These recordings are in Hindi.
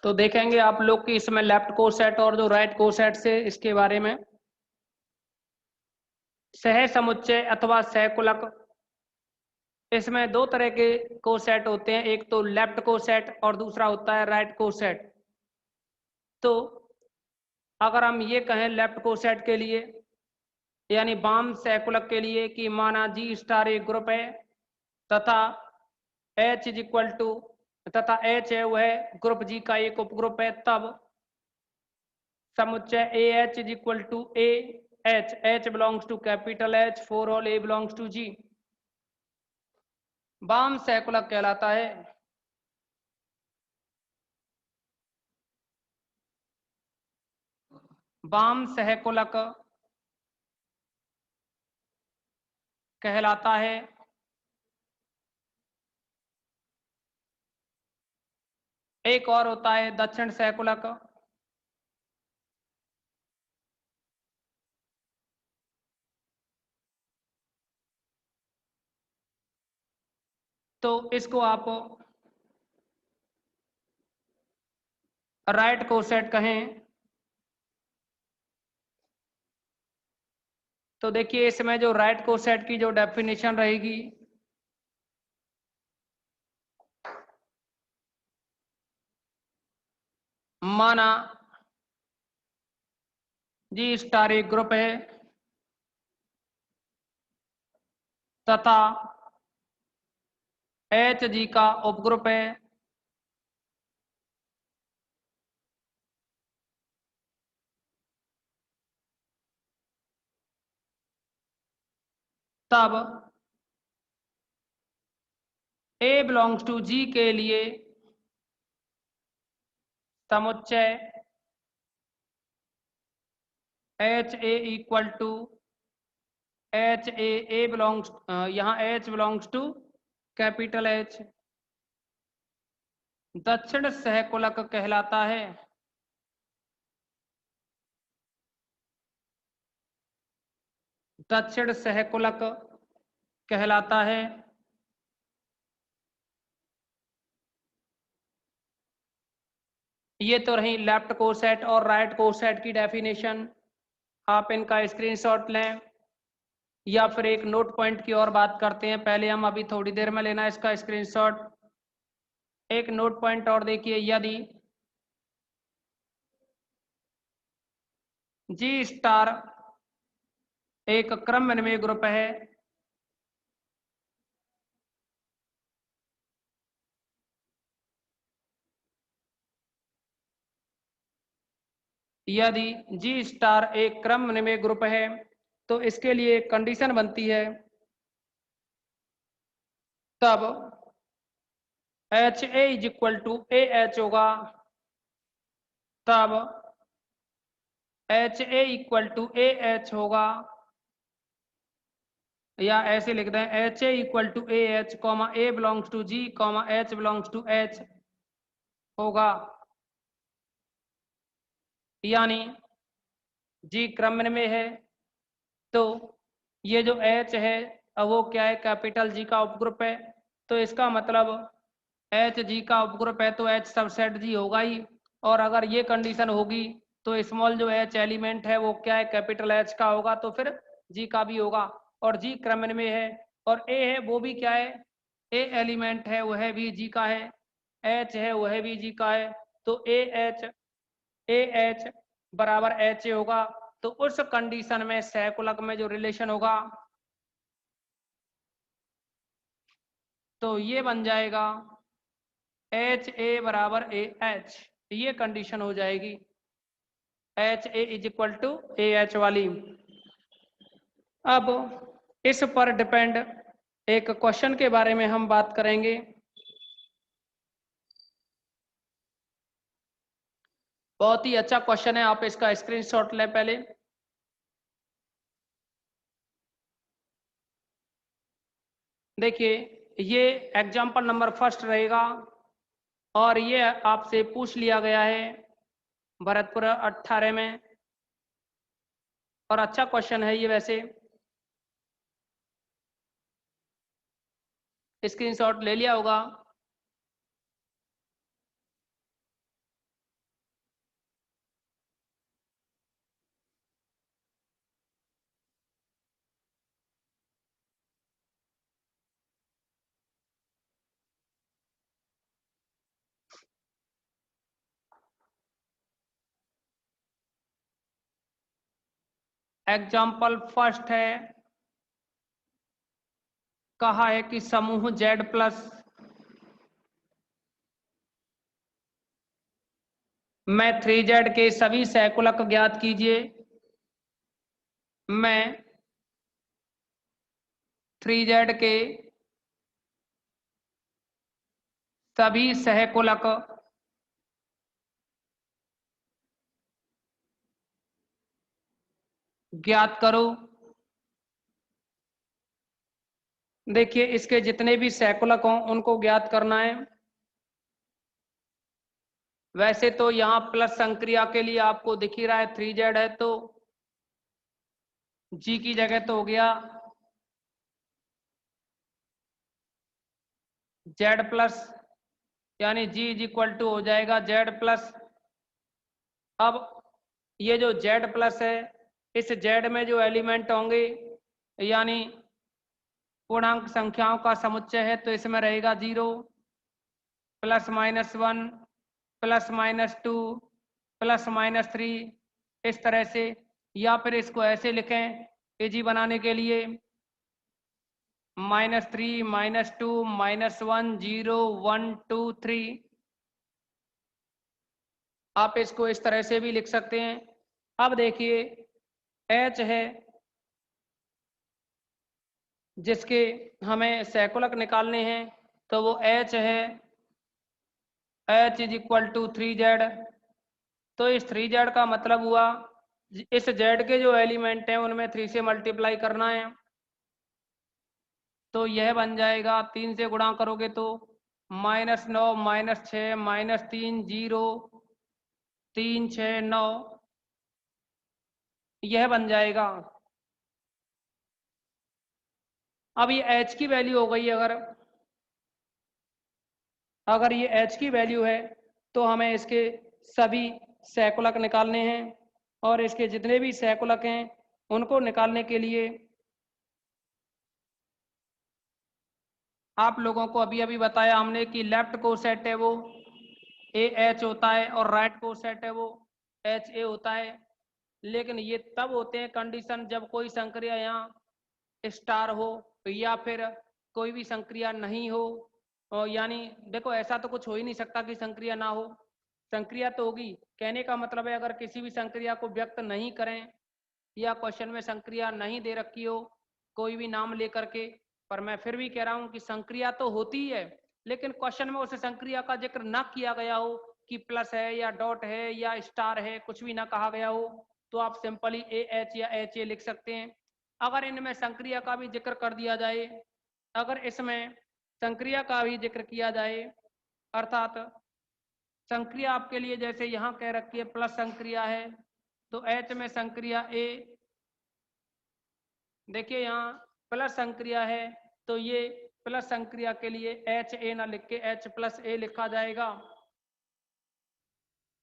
तो देखेंगे आप लोग कि इसमें लेफ्ट कोसेट और जो राइट कोसेट से इसके बारे में। सह समुच्चय अथवा सहकुलक, इसमें दो तरह के कोसेट होते हैं, एक तो लेफ्ट कोसेट और दूसरा होता है राइट कोसेट। तो अगर हम ये कहें लेफ्ट कोसेट के लिए यानी वाम सहकुलक के लिए कि माना जी स्टार एक ग्रुप है तथा एच इज इक्वल टू तथा एच है वह ग्रुप जी का एक उपग्रुप है, तब समुच्चय A H is equal to A H, H belongs to capital H for all A belongs to G, वाम सहकुलक कहलाता है। वाम सहकुलक कहलाता है। एक और होता है दक्षिण सहकुलक। तो इसको आप राइट कोसेट कहें। तो देखिए इसमें जो राइट कोसेट की जो डेफिनेशन रहेगी, माना जी स्टार एक ग्रुप है तथा एच जी का उपग्रुप है, तब ए बिलोंग्स टू जी के लिए समुच्चय H A equal to H A belongs, यहाँ H belongs to capital H, दक्षिण सहकुलक कहलाता है। दक्षिण सहकुलक कहलाता है। ये तो रही लेफ्ट कोसेट और राइट कोसेट की डेफिनेशन। आप इनका स्क्रीनशॉट लें या फिर एक नोट पॉइंट की और बात करते हैं। पहले हम अभी थोड़ी देर में लेना है इसका स्क्रीनशॉट। एक नोट पॉइंट और देखिए, यदि जी स्टार एक क्रमनिर्णय ग्रुप है यदि जी स्टार एक क्रमनिर्णय ग्रुप है तो इसके लिए एक कंडीशन बनती है, तब H A is equal to A H होगा, तब H A equal to A H होगा, या ऐसे लिख दें H A equal to A H comma A belongs to G comma H belongs to H होगा। यानी जी क्रम में है तो ये जो एच है अब वो क्या है, कैपिटल जी का उपग्रुप है। तो इसका मतलब एच जी का उपग्रुप है तो एच सबसेट जी होगा ही। और अगर ये कंडीशन होगी तो स्मॉल जो एच एलिमेंट है वो क्या है, कैपिटल एच का होगा, तो फिर जी का भी होगा। और जी क्रम में है और ए है वो भी क्या है, ए एलिमेंट है वह भी जी का है, एच है वह भी जी का है। तो ए एच बराबर एच ए होगा। तो उस कंडीशन में सहकुलक में जो रिलेशन होगा तो ये बन जाएगा एच ए बराबर ए एच, ये कंडीशन हो जाएगी H A is equal to A H वाली। अब इस पर डिपेंड एक क्वेश्चन के बारे में हम बात करेंगे। बहुत ही अच्छा क्वेश्चन है, आप इसका स्क्रीनशॉट लें पहले। देखिए ये एग्जाम्पल नंबर फर्स्ट रहेगा और ये आपसे पूछ लिया गया है भरतपुर 18 में, और अच्छा क्वेश्चन है ये वैसे। स्क्रीनशॉट ले लिया होगा। एग्जाम्पल फर्स्ट है, कहा है कि समूह Z प्लस में 3Z के सभी सहकुलक ज्ञात कीजिए। मैं 3Z के सभी सहकुलक ज्ञात करो। देखिए इसके जितने भी सहकुलक हों उनको ज्ञात करना है। वैसे तो यहाँ प्लस संक्रिया के लिए आपको दिख ही रहा है 3Z है, तो G की जगह तो हो गया Z प्लस, यानी G इज इक्वल टू हो जाएगा Z प्लस। अब ये जो Z प्लस है, इस Z में जो एलिमेंट होंगे यानी पूर्णांक संख्याओं का समुच्चय है, तो इसमें रहेगा 0 plus minus 1 plus minus 2 plus minus 3, इस तरह से। या फिर इसको ऐसे लिखें इजी बनाने के लिए, -3 -2 -1 0 1 2 3। आप इसको इस तरह से भी लिख सकते हैं। अब देखिए H है जिसके हमें सहकुलक निकालने हैं, तो वो H है H is equal to 3Z। तो इस 3Z का मतलब हुआ इस Z के जो एलिमेंट हैं उनमें 3 से मल्टीप्लाई करना है, तो यह बन जाएगा 3 से गुणा करोगे तो -9 -6 -3 0 3 6 9, यह बन जाएगा। अब ये H की वैल्यू हो गई, अगर ये H की वैल्यू है तो हमें इसके सभी सहकुलक निकालने हैं, और इसके जितने भी सहकुलक हैं उनको निकालने के लिए आप लोगों को अभी अभी बताया हमने कि लेफ्ट कोसेट है वो AH होता है और राइट कोसेट है वो HA होता है। लेकिन ये तब होते हैं कंडीशन जब कोई संक्रिया यहाँ स्टार हो या फिर कोई भी संक्रिया नहीं हो। और यानी देखो ऐसा तो कुछ हो ही नहीं सकता कि संक्रिया ना हो, संक्रिया तो होगी। कहने का मतलब है अगर किसी भी संक्रिया को व्यक्त नहीं करें या क्वेश्चन में संक्रिया नहीं दे रखी हो कोई भी नाम लेकर के, पर मैं फिर भी कह रहा हूं कि संक्रिया तो होती ही है, लेकिन क्वेश्चन में उस संक्रिया का जिक्र ना किया गया हो कि प्लस है या डॉट है या स्टार है, कुछ भी ना कहा गया हो, तो आप सिंपली AH या HA लिख सकते हैं। अगर इनमें संक्रिया का भी जिक्र कर दिया जाए, अगर इसमें संक्रिया का भी जिक्र किया जाए, अर्थात संक्रिया आपके लिए जैसे यहाँ कह रखी है प्लस संक्रिया है, तो H में संक्रिया A, देखिए यहाँ प्लस संक्रिया है तो ये प्लस संक्रिया के लिए HA ना लिख के H प्लस A लिखा जाएगा।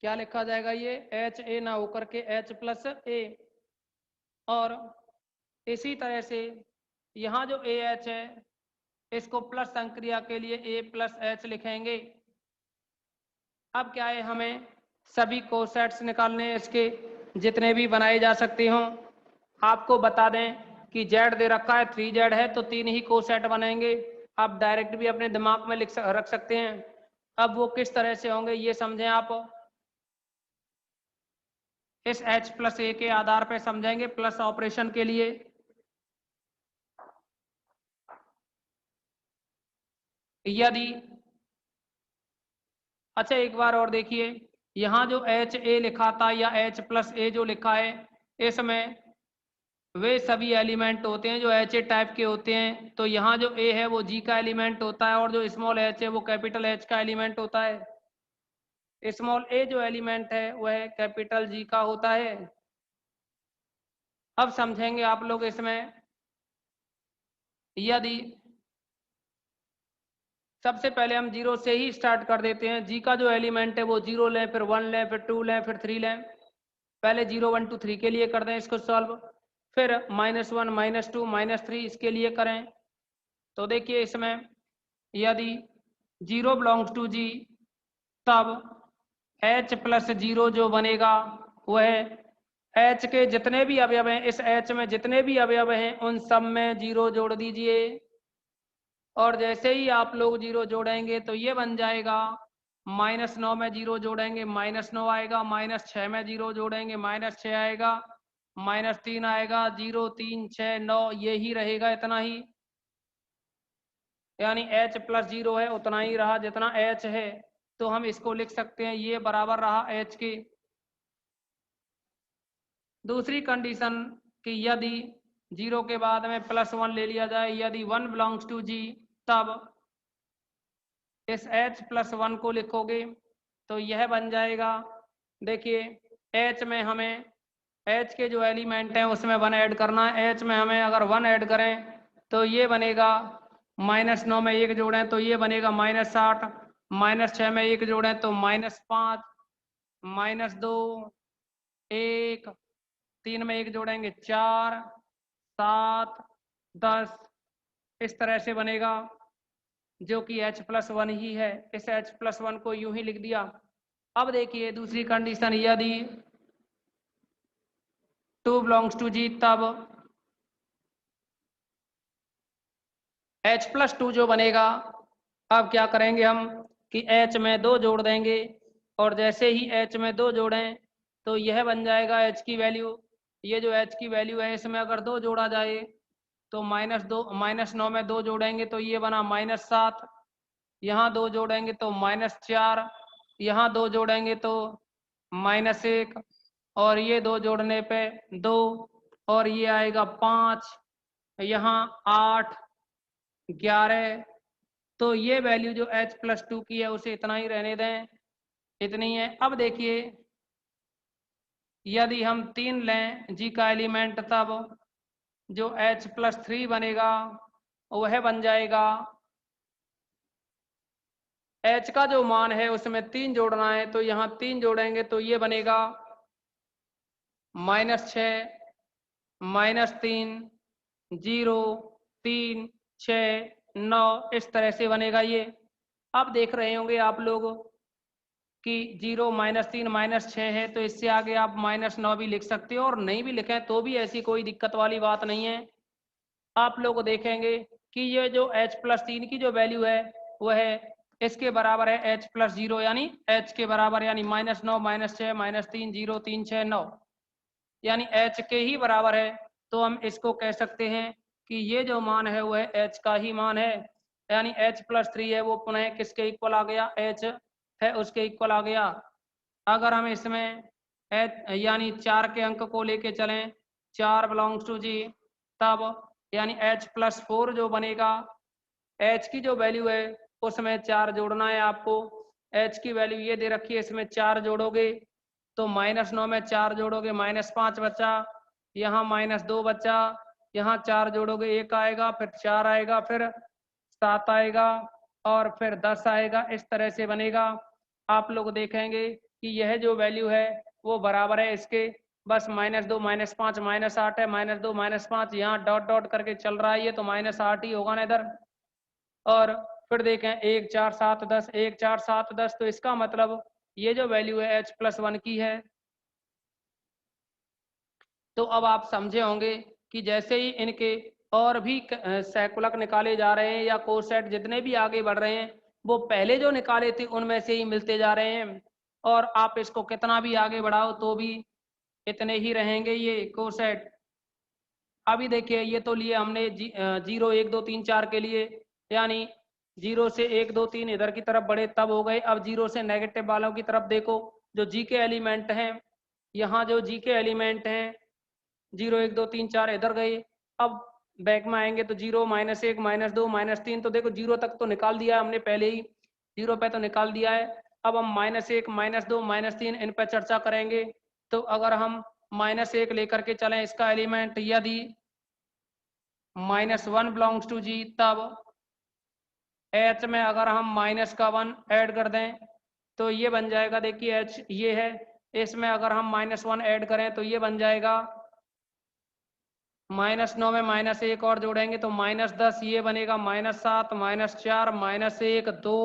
क्या लिखा जाएगा? ये HA ना होकर के H प्लस A। और इसी तरह से यहाँ जो AH है इसको प्लस संक्रिया के लिए A प्लस H लिखेंगे। अब क्या है, हमें सभी कोसेट्स निकालने हैं इसके जितने भी बनाए जा सकते हों। आपको बता दें कि Z दे रखा है 3Z है तो 3 ही कोसेट बनेंगे। आप डायरेक्ट भी अपने दिमाग में रख सकते हैं। अब वो किस तरह से होंगे ये समझें आप। इस H प्लस A के आधार पर समझेंगे प्लस ऑपरेशन के लिए। यदि अच्छा एक बार और देखिए, यहाँ जो HA लिखा था या H प्लस A जो लिखा है, इसमें वे सभी एलिमेंट होते हैं जो HA टाइप के होते हैं। तो यहाँ जो A है वो G का एलिमेंट होता है और जो स्मॉल h है वो कैपिटल H का एलिमेंट होता है। स्मॉल a जो एलिमेंट है वह कैपिटल G का होता है। अब समझेंगे आप लोग इसमें, यदि सबसे पहले हम 0 से ही स्टार्ट कर देते हैं। G का जो एलिमेंट है वो 0 लें, फिर 1 लें, फिर 2 लें, फिर 3 लें। पहले 0 1 2 3 के लिए कर दें इसको सॉल्व, फिर -1 -2 -3 इसके लिए करें। तो देखिए इसमें यदि 0 बिलोंग्स टू G तब H प्लस 0 जो बनेगा वह एच के जितने भी अवयव हैं, इस एच में जितने भी अवयव हैं उन सब में 0 जोड़ दीजिए। और जैसे ही आप लोग 0 जोड़ेंगे तो ये बन जाएगा, -9 में 0 जोड़ेंगे -9 आएगा, -6 में 0 जोड़ेंगे -6 आएगा, -3 आएगा, 0 3 6 9 ये ही रहेगा, इतना ही। यानी h + 0 है उतना ही रहा जितना h है। तो हम इसको लिख सकते हैं, ये बराबर रहा h के। दूसरी कंडीशन कि यदि 0 के बाद में +1 ले लिया जाए, यदि 1 बिलोंग्स टू g, तब इस h + 1 को लिखोगे तो यह बन जाएगा। देखिए h में हमें h के जो एलिमेंट हैं उसमें 1 ऐड करना है। h में हमें अगर 1 ऐड करें तो ये बनेगा, -9 में 1 जोड़ें तो ये बनेगा -8, -6 में 1 जोड़ें तो -5, -2 1, 3 में 1 जोड़ेंगे 4, 7 10, इस तरह से बनेगा, जो कि h + 1 ही है। इस h + 1 को यूं ही लिख दिया। अब देखिए दूसरी कंडीशन, यदि 2 बिलोंग्स टू g, तब h + 2 जो बनेगा, अब क्या करेंगे हम कि h में 2 जोड़ देंगे, और जैसे ही h में 2 जोड़ें तो यह बन जाएगा h की वैल्यू। ये जो h की वैल्यू है इसमें अगर 2 जोड़ा जाए तो -9 में 2 जोड़ेंगे तो ये बना -7, यहाँ 2 जोड़ेंगे तो -4, यहाँ 2 जोड़ेंगे तो -1, और ये 2 जोड़ने पे 2, और ये आएगा 5, यहाँ 8 11। तो ये वैल्यू जो h + 2 की है उसे इतना ही रहने दें, इतनी है। अब देखिए यदि हम 3 लें g का एलिमेंट, तब जो h + 3 बनेगा वह बन जाएगा, h का जो मान है उसमें 3 जोड़ना है तो यहाँ 3 जोड़ेंगे तो ये बनेगा -6 -3 0 3 6 9, इस तरह से बनेगा ये। अब देख रहे होंगे आप लोग कि 0 -3 -6 है, तो इससे आगे आप -9 भी लिख सकते हो, और नहीं भी लिखें तो भी ऐसी कोई दिक्कत वाली बात नहीं है। आप लोग देखेंगे कि ये जो h + 3 की जो वैल्यू है वह इसके बराबर है h + 0, यानी h के बराबर, यानी -9 -6 -3 0 3 6 9, यानी h के ही बराबर है। तो हम इसको कह सकते हैं कि ये जो मान है वह h का ही मान है, यानी h + 3 है वो पुनः किसके इक्वल आ गया, h है उसके इक्वल आ गया। अगर हम इसमें h यानी 4 के अंक को लेके चलें, 4 बिलोंग्स टू जी, तब यानी h + 4 जो बनेगा, h की जो वैल्यू है उसमें 4 जोड़ना है आपको। h की वैल्यू ये दे रखी है, इसमें 4 जोड़ोगे तो -9 में 4 जोड़ोगे -5 बचा, यहाँ -2 बचा, यहाँ 4 जोड़ोगे 1 आएगा, फिर 4 आएगा, फिर 7 आएगा, और फिर 10 आएगा, इस तरह से बनेगा। आप लोग देखेंगे कि यह जो वैल्यू है वो बराबर है इसके, बस -2 -5 -8 है, -2 -5 यहाँ डॉट डॉट करके चल रहा है, ये तो -8 ही होगा ना इधर। और फिर देखें 1 4 7 10, 1 4 7 10, तो इसका मतलब ये जो वैल्यू है h + 1 की है। तो अब आप समझे होंगे कि जैसे ही इनके और भी सैकुलक निकाले जा रहे हैं या कोसेट जितने भी आगे बढ़ रहे हैं, वो पहले जो निकाले थे उनमें से ही मिलते जा रहे हैं, और आप इसको कितना भी आगे बढ़ाओ तो भी इतने ही रहेंगे ये कोसेट। अभी देखिए ये तो लिए हमने 0 1 2 3 4 के लिए, यानी 0 से 1 2 3 इधर की तरफ बढ़े तब हो गए। अब 0 से नेगेटिव वालों की तरफ देखो, जो जी के एलिमेंट हैं, यहाँ जो जी के एलिमेंट हैं 0 1 2 3 4 इधर गए। अब बैक में आएंगे तो 0 -1 -2 -3, तो देखो 0 तक तो निकाल दिया हमने पहले ही, 0 पे तो निकाल दिया है। अब हम -1 -2 -3 इन पे चर्चा करेंगे। तो अगर हम -1 लेकर के चलें इसका एलिमेंट, यदि -1 बिलोंग्स टू जी, तब h में अगर हम -1 ऐड कर दें तो ये बन जाएगा, देखिए h ये है, इसमें अगर हम -1 ऐड करें तो ये बन जाएगा, -9 में -1 और जोड़ेंगे तो -10, ये बनेगा -7 -4 -1 2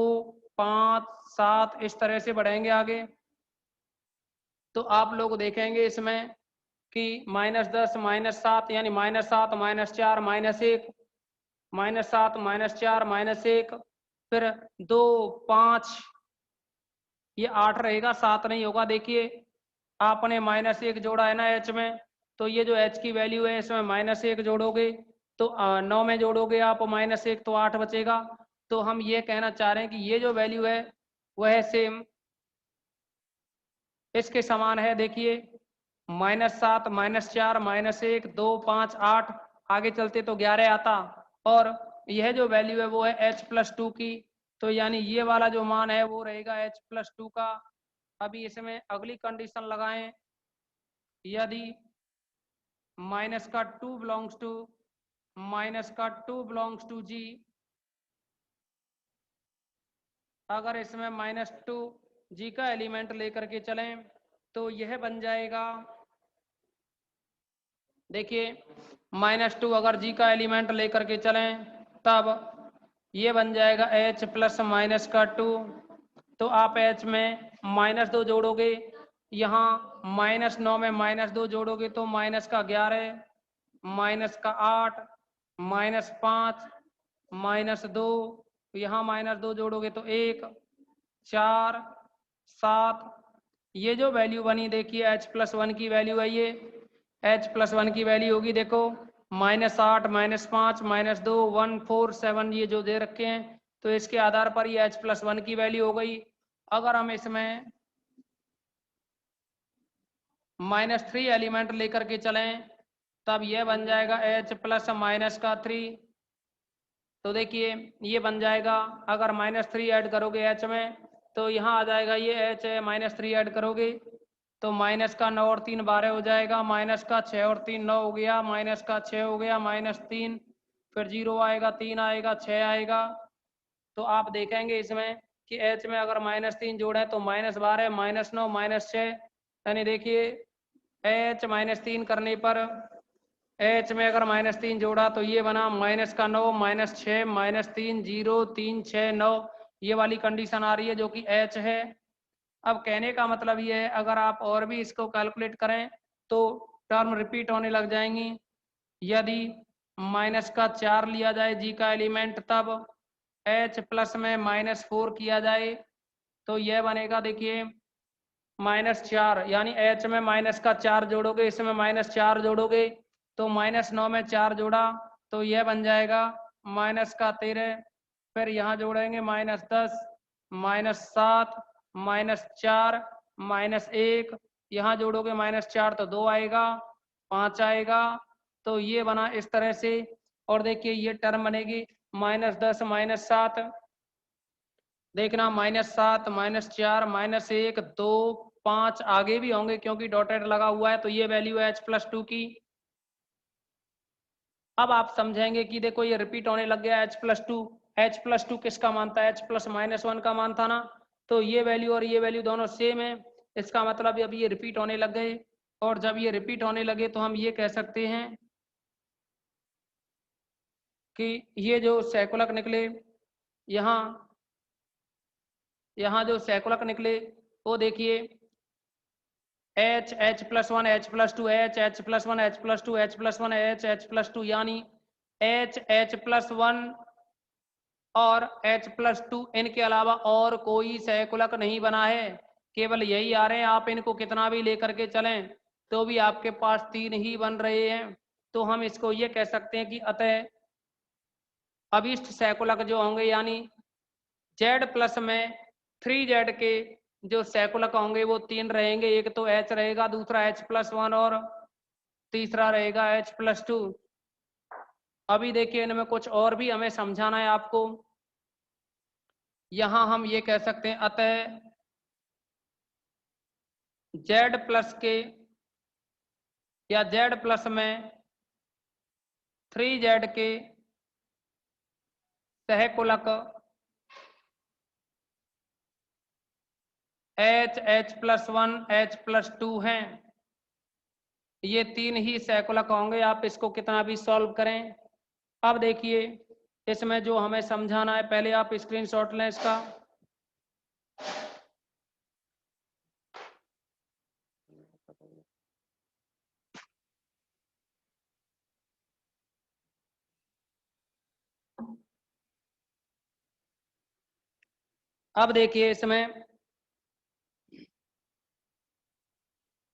5 7, इस तरह से बढ़ेंगे आगे। तो आप लोग देखेंगे इसमें कि -10 -7 यानी -7 -4 -1 -7 -4 -1 फिर 2 5 ये 8 रहेगा, 7 नहीं होगा। देखिए आपने -1 जोड़ा है ना एच में, तो ये जो एच की वैल्यू है इसमें -1 जोड़ोगे तो 9 में जोड़ोगे आप -1 तो 8 बचेगा। तो हम ये कहना चाह रहे हैं कि ये जो वैल्यू है वह सेम इसके समान है। देखिए -7 -4 -1 2 5 8 आगे चलते तो 11 आता, और यह जो वैल्यू है वो है h+2 की। तो यानी ये वाला जो मान है वो रहेगा h+2 का। अभी इसमें अगली कंडीशन लगाएं, यदि माइनस का 2 बिलोंग्स टू जी, अगर इसमें -2 जी का एलिमेंट लेकर के चलें तो यह बन जाएगा, देखिए -2 अगर जी का एलिमेंट लेकर के चलें तब ये बन जाएगा h प्लस माइनस का 2। तो आप h में -2 जोड़ोगे, यहाँ -9 में -2 जोड़ोगे तो माइनस का 11 -8 -5 -2, यहाँ -2 जोड़ोगे तो 1 4 7। ये जो वैल्यू बनी देखिए h+1 की वैल्यू है, ये h+1 की वैल्यू होगी, देखो -8 -5 -2 1 4 7 ये जो दे रखे हैं, तो इसके आधार पर ये h+1 की वैल्यू हो गई। अगर हम इसमें -3 एलिमेंट लेकर के चलें तब यह बन जाएगा h प्लस माइनस का 3। तो देखिए ये बन जाएगा, अगर -3 ऐड करोगे h में तो यहाँ आ जाएगा ये h है, -3 ऐड करोगे तो माइनस का 9 और 3 12 हो जाएगा, माइनस का 6 और 3 9 हो गया, माइनस का 6 हो गया, -3 फिर 0 आएगा, 3 आएगा, 6 आएगा। तो आप देखेंगे इसमें कि h में अगर -3 जोड़े तो -12 -9 -6, यानी देखिए h -3 करने पर h में अगर -3 जोड़ा तो ये बना -9 -6 -3 0 3 6 9, ये वाली कंडीशन आ रही है जो कि h है। अब कहने का मतलब ये है, अगर आप और भी इसको कैलकुलेट करें तो टर्म रिपीट होने लग जाएंगी। यदि -4 लिया जाए जी का एलिमेंट तब h प्लस में -4 किया जाए तो यह बनेगा, देखिए -4 यानी h में -4 जोड़ोगे, इसमें -4 जोड़ोगे तो -9 में 4 जोड़ा तो यह बन जाएगा -13। फिर यहाँ जोड़ेंगे -10 -7 -4 -1, यहाँ जोड़ोगे -4 तो 2 आएगा, 5 आएगा। तो ये बना इस तरह से। और देखिए ये टर्म बनेगी -10 -7, देखना -7 -4 -1 2 5 आगे भी होंगे क्योंकि डॉटेड लगा हुआ है, तो ये वैल्यू है h+2 की। अब आप समझेंगे कि देखो ये रिपीट होने लग गया h+2 किसका मान था, h+-1 का मान था ना, तो ये वैल्यू और ये वैल्यू दोनों सेम है। इसका मतलब अब ये रिपीट होने लग गए, और जब ये रिपीट होने लगे तो हम ये कह सकते हैं कि ये जो सैकुलक निकले, यहाँ यहाँ जो सैकुलक निकले वो देखिए h+1 h+2 h+1 h+2 h+1 h+2, यानी h+1 और h+2 इनके अलावा और कोई सैकुलक नहीं बना है, केवल यही आ रहे हैं। आप इनको कितना भी लेकर के चलें तो भी आपके पास 3 ही बन रहे हैं। तो हम इसको ये कह सकते हैं कि अतः अभिष्ट सैकुलक जो होंगे यानी z+ में 3z के जो सैकुलक होंगे वो 3 रहेंगे, एक तो h रहेगा, दूसरा h+1 और तीसरा रहेगा h+2। अभी देखिए इनमें कुछ और भी हमें समझाना है आपको। यहां हम ये कह सकते हैं अतः z+ के या z+ में 3z के सहकुलक h+1 h+2 हैं। ये 3 ही सैकुलक होंगे, आप इसको कितना भी सॉल्व करें। अब देखिए इसमें जो हमें समझाना है, पहले आप स्क्रीनशॉट लें इसका। अब देखिए इसमें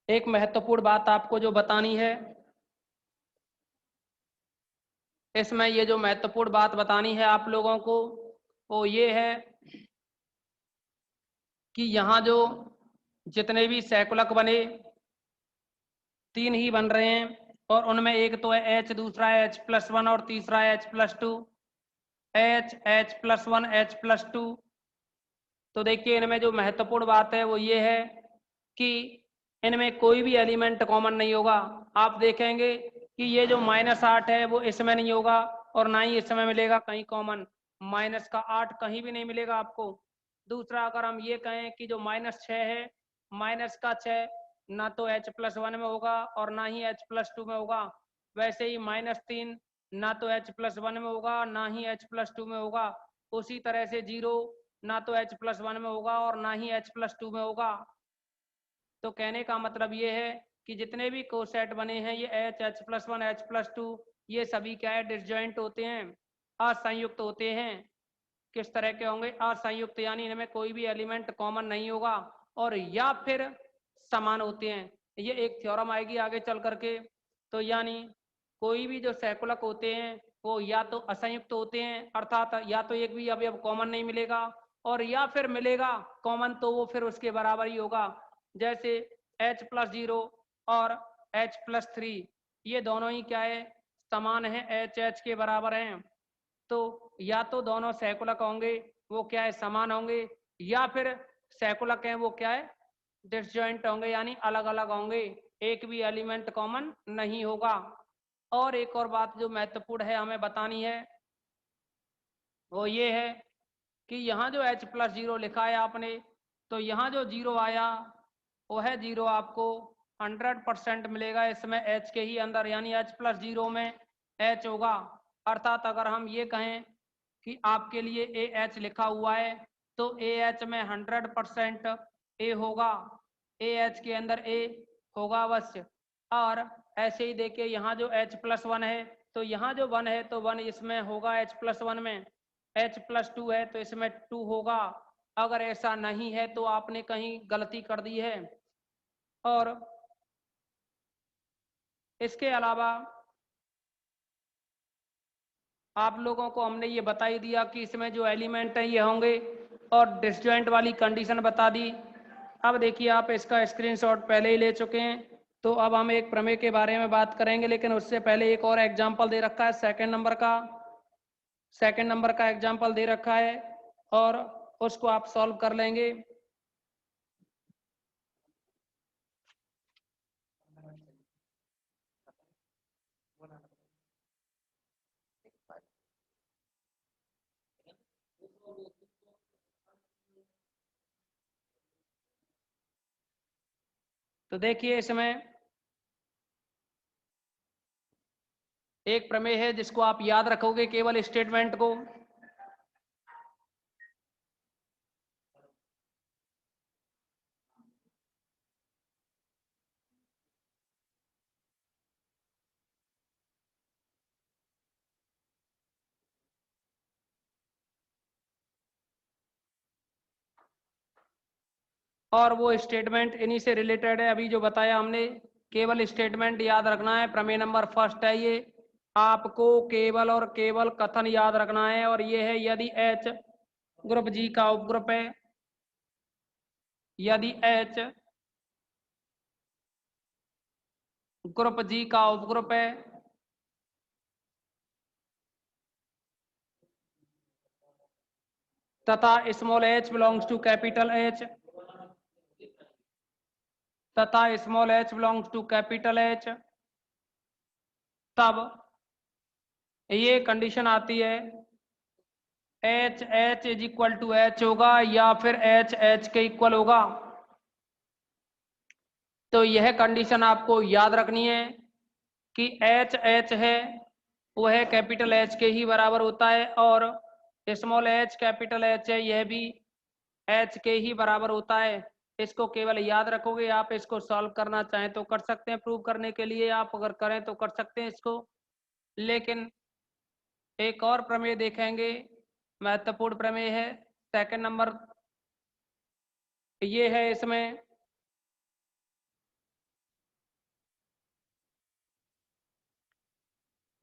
एक महत्वपूर्ण बात आपको जो बतानी है, इसमें ये जो महत्वपूर्ण बात बतानी है आप लोगों को वो ये है कि यहाँ जो जितने भी सैकुलक बने 3 ही बन रहे हैं और उनमें एक तो है H, दूसरा है H+1 और तीसरा है H+2। H+1 H+2। तो देखिए इनमें जो महत्वपूर्ण बात है वो ये है कि इनमें कोई भी एलिमेंट कॉमन नहीं होगा। आप देखेंगे कि ये जो -8 है वो इसमें नहीं होगा और ना ही इसमें मिलेगा कहीं कॉमन। -8 कहीं भी नहीं मिलेगा आपको। दूसरा अगर हम ये कहें कि जो -6 है, -6 ना तो H+1 में होगा और ना ही H+2 में होगा। वैसे ही -3 ना तो H+1 में होगा ना ही H+2 में होगा। उसी तरह से 0 ना तो H+1 में होगा और ना ही H+2 में होगा। तो कहने का मतलब ये है कि जितने भी कोसेट बने हैं ये H+1 H+2 ये सभी क्या है, डिसजॉइंट होते हैं, असंयुक्त होते हैं। किस तरह के होंगे? असंयुक्त, यानी इनमें कोई भी एलिमेंट कॉमन नहीं होगा और या फिर समान होते हैं। ये एक थ्योरम आएगी आगे चल करके। तो यानी कोई भी जो सैकुलक होते हैं वो या तो असंयुक्त होते हैं, अर्थात या तो एक भी अवयव कॉमन नहीं मिलेगा और या फिर मिलेगा कॉमन तो वो फिर उसके बराबर ही होगा। जैसे H+0 और H+3 ये दोनों ही क्या है, समान है, H के बराबर हैं। तो या तो दोनों सैकुलक होंगे वो क्या है, समान होंगे, या फिर सैकुलक हैं वो क्या है, डिसजॉइंट होंगे, यानी अलग अलग होंगे, एक भी एलिमेंट कॉमन नहीं होगा। और एक और बात जो महत्वपूर्ण है हमें बतानी है वो ये है कि यहाँ जो H+0 लिखा है आपने, तो यहाँ जो 0 आया वो है 0 आपको 100% मिलेगा इसमें H के ही अंदर, यानी H+0 में H होगा। अर्थात अगर हम ये कहें कि आपके लिए AH लिखा हुआ है तो AH में 100% A होगा, AH के अंदर A होगा अवश्य। और ऐसे ही देखिए यहाँ जो H+1 है तो यहाँ जो 1 है तो 1 इसमें होगा H+1 में, H+2 है तो इसमें 2 होगा। अगर ऐसा नहीं है तो आपने कहीं गलती कर दी है। और इसके अलावा आप लोगों को हमने ये बता ही दिया कि इसमें जो एलिमेंट हैं ये होंगे और डिसजॉइंट वाली कंडीशन बता दी। अब देखिए आप इसका स्क्रीनशॉट पहले ही ले चुके हैं, तो अब हम एक प्रमेय के बारे में बात करेंगे, लेकिन उससे पहले एक और एग्जाम्पल दे रखा है सेकंड नंबर का एग्जाम्पल दे रखा है और उसको आप सॉल्व कर लेंगे। तो देखिए इसमें एक प्रमेय है जिसको आप याद रखोगे केवल स्टेटमेंट को। और वो स्टेटमेंट इन्हीं से रिलेटेड है, अभी जो बताया हमने। केवल स्टेटमेंट याद रखना है। प्रमेय नंबर फर्स्ट है ये, आपको केवल और केवल कथन याद रखना है और ये है यदि H ग्रुप G का उपग्रुप है, यदि H ग्रुप G का उपग्रुप है तथा small h belongs to capital H, तथा small h belongs to capital H, तब ये कंडीशन आती है H H is equal to H होगा या फिर H H के इक्वल होगा। तो यह कंडीशन आपको याद रखनी है कि H H है वह कैपिटल H के ही बराबर होता है और स्मॉल h कैपिटल H है यह भी H के ही बराबर होता है। इसको केवल याद रखोगे, आप इसको सॉल्व करना चाहें तो कर सकते हैं, प्रूव करने के लिए आप अगर करें तो कर सकते हैं इसको। लेकिन एक और प्रमेय देखेंगे, महत्वपूर्ण प्रमेय है सेकंड नंबर ये है इसमें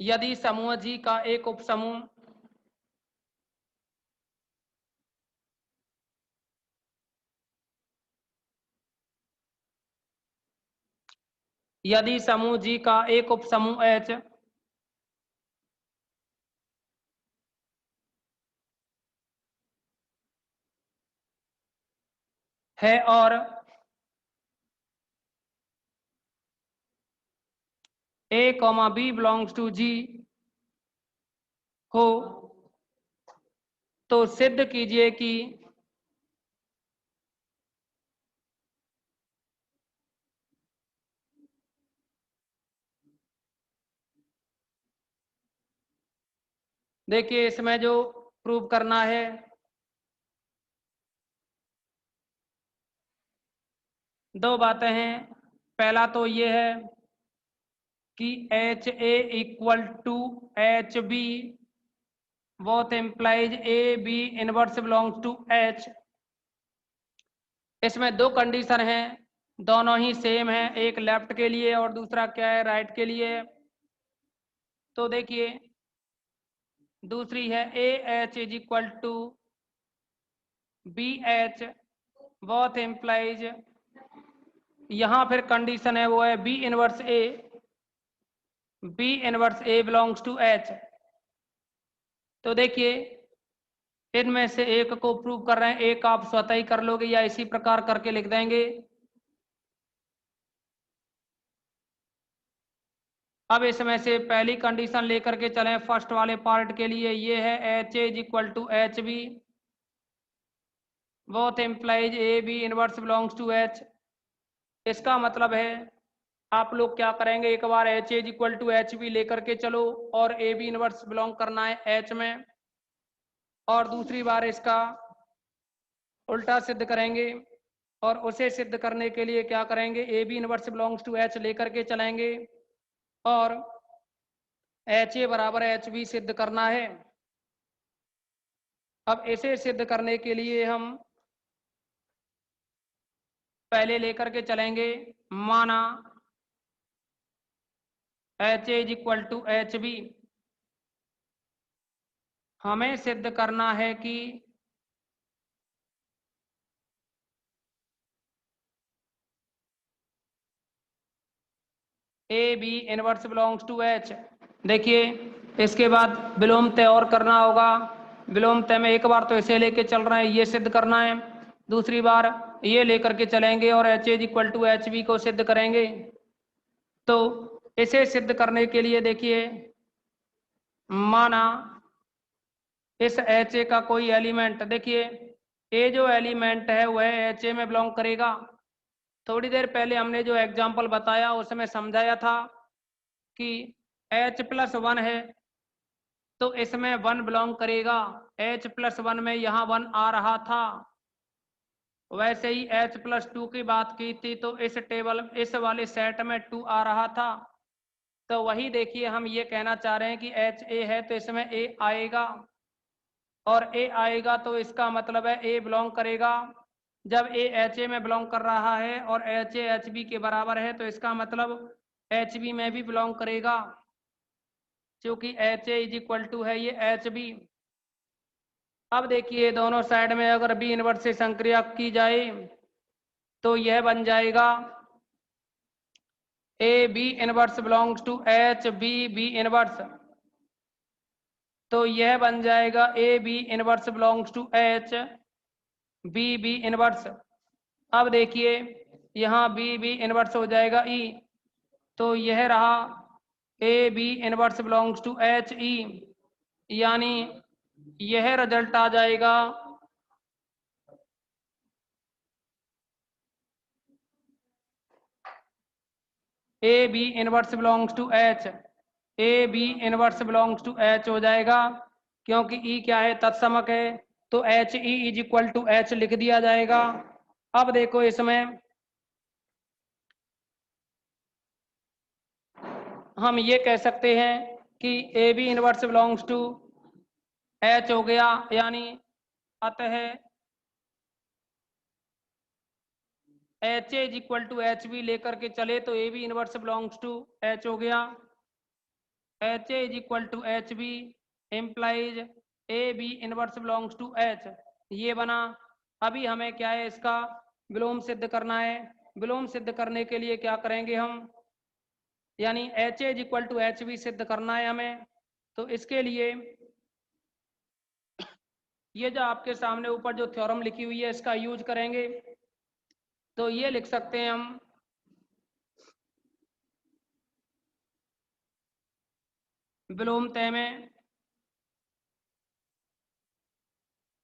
यदि समूह जी का एक उपसमूह यदि समूह जी का एक उपसमूह H है और A, B belongs to G हो, तो सिद्ध कीजिए कि देखिए इसमें जो प्रूव करना है, दो बातें हैं। पहला तो ये है कि H A equal to H B, both implies A B inverse belongs to H. इसमें दो कंडीशन हैं, दोनों ही सेम है, एक लेफ्ट के लिए और दूसरा क्या है, राइट के लिए। तो देखिए दूसरी है A H is equal to B H, both implies, यहां फिर कंडीशन है वो है B inverse A belongs to H. तो देखिए इनमें से एक को प्रूव कर रहे हैं, एक आप स्वतः ही कर लोगे या इसी प्रकार करके लिख देंगे। अब इसमें से पहली कंडीशन लेकर के चलें फर्स्ट वाले पार्ट के लिए, ये है H is equal to H B, both implies A B inverse belongs to H. इसका मतलब है आप लोग क्या करेंगे, एक बार H is equal to H B लेकर के चलो और ए बी इनवर्स बिलोंग करना है एच में, और दूसरी बार इसका उल्टा सिद्ध करेंगे और उसे सिद्ध करने के लिए क्या करेंगे, A B inverse belongs to H लेकर के चलेंगे और एच ए बराबर एच बी सिद्ध करना है। अब इसे सिद्ध करने के लिए हम पहले लेकर के चलेंगे, माना H A is equal to H B, हमें सिद्ध करना है कि A B inverse belongs to H. देखिए इसके बाद विलोम तय और करना होगा। विलोम तय में एक बार तो इसे लेके चल रहे हैं, ये सिद्ध करना है, दूसरी बार ये लेकर के चलेंगे और H is equal to H B को सिद्ध करेंगे। तो इसे सिद्ध करने के लिए देखिए, माना इस एच ए का कोई एलिमेंट, देखिए ए जो एलिमेंट है वह एच ए में बिलोंग करेगा। थोड़ी देर पहले हमने जो एग्जाम्पल बताया उसमें समझाया था कि एच प्लस वन है तो इसमें वन बिलोंग करेगा, एच प्लस वन में यहाँ वन आ रहा था। वैसे ही एच प्लस टू की बात की थी तो इस टेबल इस वाले सेट में टू आ रहा था। तो वही देखिए हम ये कहना चाह रहे हैं कि एच ए है तो इसमें ए आएगा, और ए आएगा तो इसका मतलब है ए बिलोंग करेगा। जब ए एच ए में बिलोंग कर रहा है और एच ए एच बी के बराबर है तो इसका मतलब एच बी में भी बिलोंग करेगा, क्योंकि H A is equal to है ये एच बी। अब देखिए दोनों साइड में अगर बी इनवर्स से संक्रिया की जाए तो यह बन जाएगा A B inverse belongs to H B B inverse, तो यह बन जाएगा A B inverse belongs to H B B inverse. अब देखिए यहाँ बी बी इनवर्स हो जाएगा ई, तो यह रहा A B inverse belongs to H E, यानी यह रिजल्ट आ जाएगा A B inverse belongs to H, A B inverse belongs to H हो जाएगा, क्योंकि ई क्या है, तत्समक है, तो H E is equal to H लिख दिया जाएगा। अब देखो इसमें हम ये कह सकते हैं कि A B inverse belongs to H हो गया, यानी अतः H A is equal to H B लेकर के चले तो A B inverse belongs to H हो गया। H A is equal to H B implies A B inverse belongs to H, ये बना। अभी हमें क्या है, इसका विलोम सिद्ध करना है। विलोम सिद्ध करने के लिए क्या करेंगे हम, यानी H A is equal to H B सिद्ध करना है हमें। तो इसके लिए ये जो आपके सामने ऊपर जो थ्योरम लिखी हुई है इसका यूज करेंगे। तो ये लिख सकते हैं हम, विलोमतय में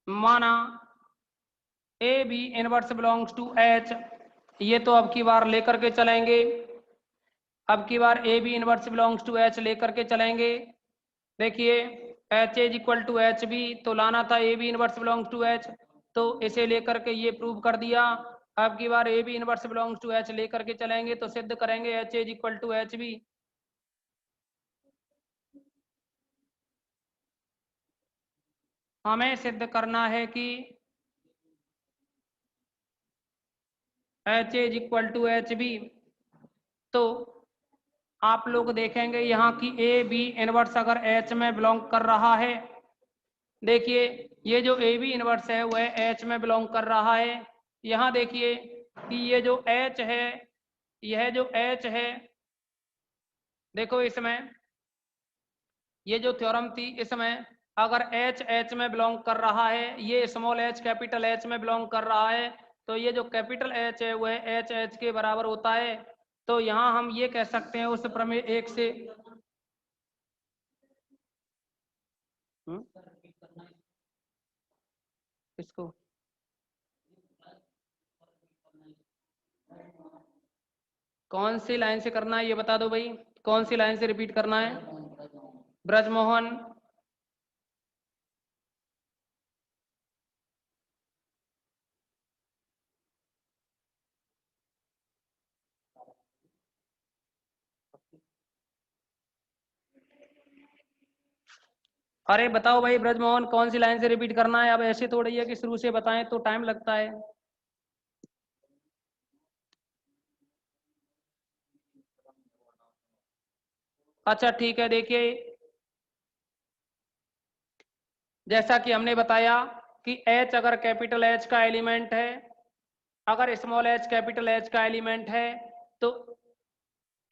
माना A B inverse belongs to H, ये तो अब की बार लेकर के चलेंगे। अब की बार A B inverse belongs to H लेकर के चलेंगे। देखिए H is equal to H B, तो लाना था A B inverse belongs to H, तो इसे लेकर के ये प्रूव कर दिया। अब की बार A B inverse belongs to H लेकर के चलेंगे तो सिद्ध करेंगे H is equal to H B. हमें सिद्ध करना है कि H is equal to H B. तो आप लोग देखेंगे यहाँ की ए बी इनवर्स अगर एच में बिलोंग कर रहा है, देखिए ये जो ए बी इनवर्स है वह एच में बिलोंग कर रहा है। यहाँ देखिए कि ये जो एच है, यह जो एच है, देखो इसमें ये जो थ्योरम थी इसमें अगर एच एच में बिलोंग कर रहा है, ये स्मॉल एच कैपिटल एच में बिलोंग कर रहा है, तो ये जो कैपिटल एच है वह एच एच के बराबर होता है। तो यहाँ हम ये कह सकते हैं उस प्रमेय एक से इसको कौन सी लाइन से करना है ये बता दो भाई, कौन सी लाइन से रिपीट करना है। ब्रजमोहन, अरे बताओ भाई ब्रजमोहन कौन सी लाइन से रिपीट करना है। अब ऐसे थोड़ी है कि शुरू से बताएं तो टाइम लगता है। अच्छा ठीक है, देखिए जैसा कि हमने बताया कि एच अगर कैपिटल एच का एलिमेंट है, अगर स्मॉल एच कैपिटल एच का एलिमेंट है, तो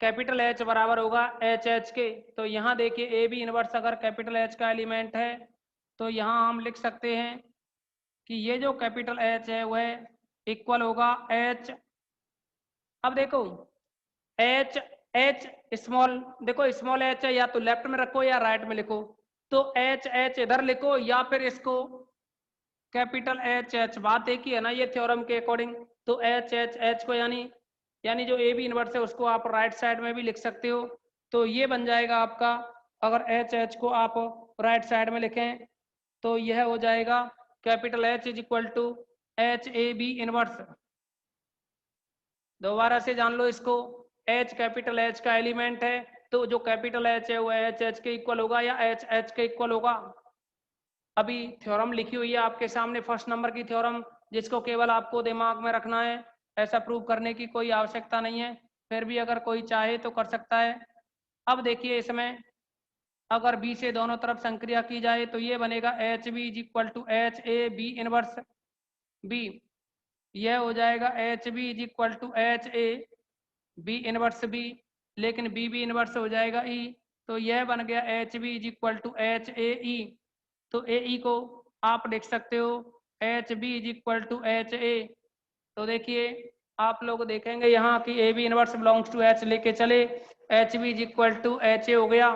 कैपिटल एच बराबर होगा एच एच के। तो यहाँ देखिए ए बी इनवर्स अगर कैपिटल एच का एलिमेंट है तो यहाँ हम लिख सकते हैं कि ये जो कैपिटल एच है वह इक्वल होगा एच। अब देखो एच एच स्मॉल, देखो स्मॉल एच है या तो लेफ्ट में रखो या राइट में लिखो, तो एच एच इधर लिखो या फिर इसको कैपिटल एच एच, बात एक ही है ना ये थ्योरम के अकॉर्डिंग। तो एच एच एच को यानी यानी जो ए बी इनवर्स है उसको आप राइट साइड में भी लिख सकते हो। तो ये बन जाएगा आपका, अगर एच एच को आप राइट साइड में लिखें तो यह हो जाएगा capital H is equal to H A B inverse. दोबारा से जान लो इसको, एच कैपिटल एच का एलिमेंट है, तो जो कैपिटल एच है वो एच एच के इक्वल होगा या एच एच के इक्वल होगा। अभी थ्योरम लिखी हुई है आपके सामने फर्स्ट नंबर की थ्योरम, जिसको केवल आपको दिमाग में रखना है, ऐसा प्रूव करने की कोई आवश्यकता नहीं है। फिर भी अगर कोई चाहे तो कर सकता है। अब देखिए इसमें अगर बी से दोनों तरफ संक्रिया की जाए तो ये बनेगा H B is equal to H A B inverse B, यह हो जाएगा H B is equal to H A B inverse B, लेकिन बी बी इनवर्स हो जाएगा ई, तो यह बन गया H B is equal to H A E. तो ए ई को आप लिख सकते हो H B is equal to H A. तो देखिए आप लोग देखेंगे यहाँ की A B inverse belongs to H लेके चले, H B is equal to H A हो गया।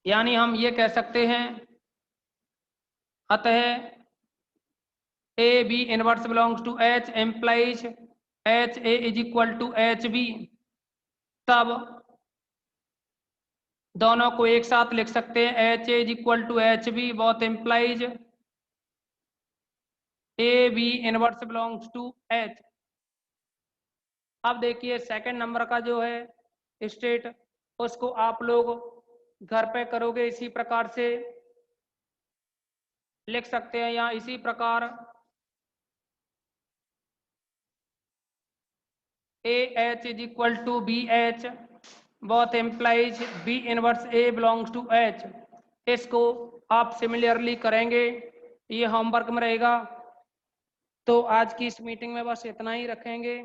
यानी हम ये कह सकते हैं अतः A B inverse belongs to H implies H A is equal to H B. तब दोनों को एक साथ लिख सकते हैं H A is equal to H B both implies A B inverse belongs to H. अब देखिए सेकंड नंबर का जो है स्टेट, उसको आप लोग घर पे करोगे इसी प्रकार से लिख सकते हैं या इसी प्रकार A H is equal to B H, both implies B inverse A belongs to H. इसको आप सिमिलरली करेंगे, ये होमवर्क में रहेगा। तो आज की इस मीटिंग में बस इतना ही रखेंगे।